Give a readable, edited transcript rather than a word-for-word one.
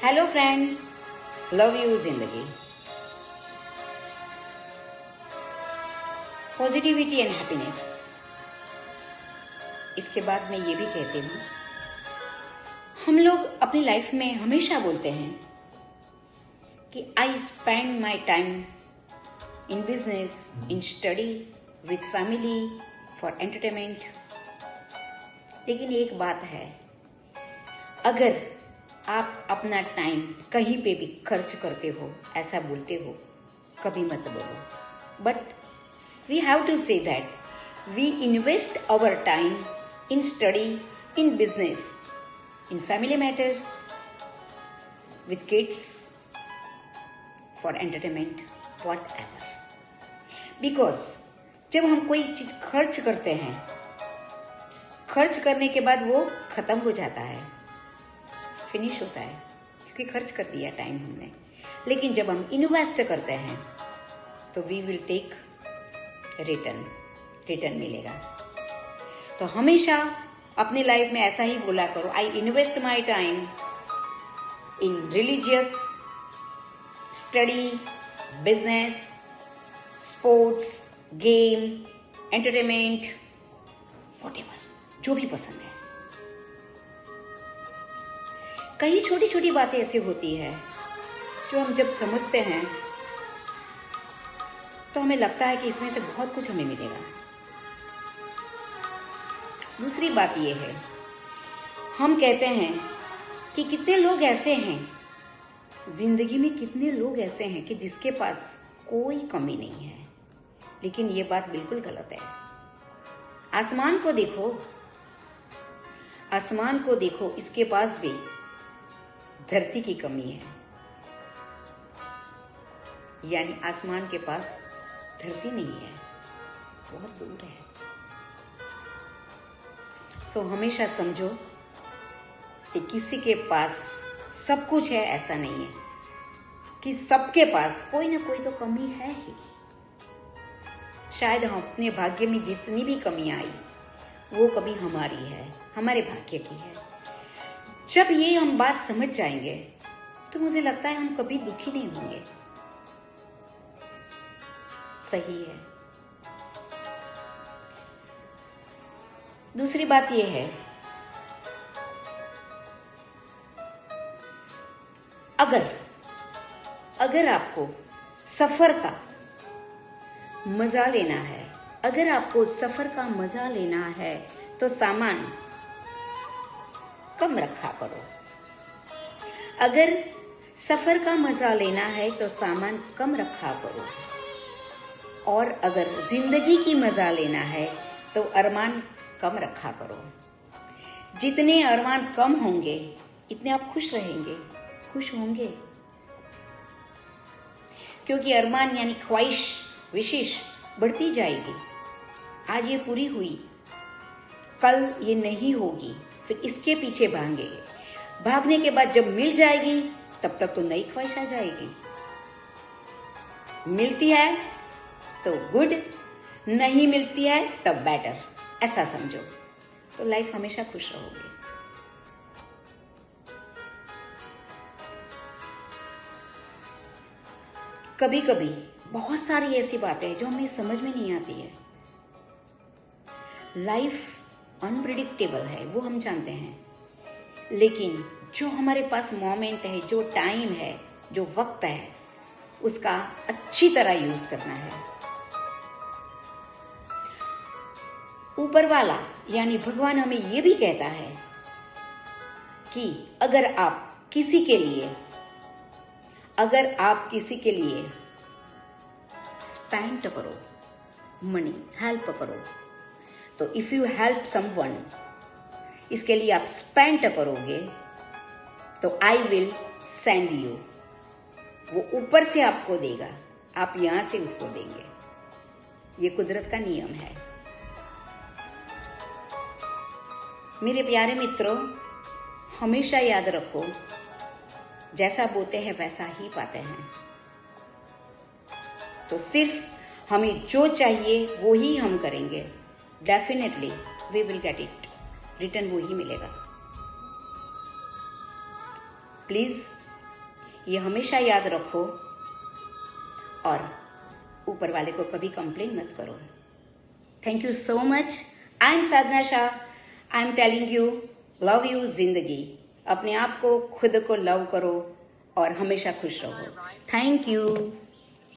Hello friends, love you जिंदगी, positivity and happiness. इसके बाद मैं ये भी कहती हूँ, हम लोग अपनी लाइफ में हमेशा बोलते हैं कि I spend my time in business, in study, with family, for entertainment. लेकिन एक बात है, अगर आप अपना टाइम कहीं पे भी खर्च करते हो, ऐसा बोलते हो, कभी मत बोलो। But we have to say that we invest our time in study, in business, in family matter, with kids, for entertainment, what ever. Because जब हम कोई चीज खर्च करते हैं, खर्च करने के बाद वो खत्म हो जाता है, फिनिश होता है, क्योंकि खर्च कर दिया टाइम हमने। लेकिन जब हम इन्वेस्ट करते हैं तो वी विल टेक रिटर्न मिलेगा। तो हमेशा अपनी लाइफ में ऐसा ही बोला करो, I invest my time in religious, study, business, sports, game, entertainment, whatever, जो भी पसंद है। कई छोटी छोटी बातें ऐसी होती है जो हम जब समझते हैं तो हमें लगता है कि इसमें से बहुत कुछ हमें मिलेगा। दूसरी बात यह है, हम कहते हैं कि कितने लोग ऐसे हैं, जिंदगी में कितने लोग ऐसे हैं कि जिसके पास कोई कमी नहीं है। लेकिन ये बात बिल्कुल गलत है। आसमान को देखो, आसमान को देखो, इसके पास भी धरती की कमी है, यानी आसमान के पास धरती नहीं है, बहुत दूर है। सो हमेशा समझो कि किसी के पास सब कुछ है, ऐसा नहीं है कि सबके पास कोई ना कोई तो कमी है ही। शायद हम अपने भाग्य में जितनी भी कमी आई वो कमी हमारी है, हमारे भाग्य की है। जब ये हम बात समझ जाएंगे तो मुझे लगता है हम कभी दुखी नहीं होंगे। सही है। दूसरी बात यह है, अगर आपको सफर का मजा लेना है, अगर आपको सफर का मजा लेना है तो सामान कम रखा करो। अगर सफर का मजा लेना है तो सामान कम रखा करो। और अगर जिंदगी की मजा लेना है तो अरमान कम रखा करो। जितने अरमान कम होंगे इतने आप खुश रहेंगे, खुश होंगे। क्योंकि अरमान यानी ख्वाहिश, विशेष बढ़ती जाएगी। आज ये पूरी हुई, कल ये नहीं होगी, फिर इसके पीछे भागेंगे। भागने के बाद जब मिल जाएगी तब तक तो नई ख्वाहिश आ जाएगी। मिलती है तो गुड, नहीं मिलती है तब बेटर, ऐसा समझो तो लाइफ हमेशा खुश रहोगे। कभी कभी बहुत सारी ऐसी बातें हैं जो हमें समझ में नहीं आती है। लाइफ अनप्रिडिक्टेबल है, वो हम जानते हैं। लेकिन जो हमारे पास मोमेंट है, जो टाइम है, जो वक्त है, उसका अच्छी तरह यूज करना है। ऊपर वाला यानी भगवान हमें ये भी कहता है कि अगर आप किसी के लिए स्पेंड करो मनी, हेल्प करो, तो इफ यू हेल्प समवन, इसके लिए आप स्पेंड करोगे तो आई विल सेंड यू, वो ऊपर से आपको देगा, आप यहां से उसको देंगे। ये कुदरत का नियम है। मेरे प्यारे मित्रों, हमेशा याद रखो, जैसा बोते हैं वैसा ही पाते हैं। तो सिर्फ हमें जो चाहिए वो ही हम करेंगे, definitely we will get it, return वो ही मिलेगा। प्लीज ये हमेशा याद रखो और ऊपर वाले को कभी कंप्लेन मत करो। Thank you so much. I am Sadhana Shah. I am telling you, love you जिंदगी। अपने आप को, खुद को लव करो और हमेशा खुश रहो। Thank you.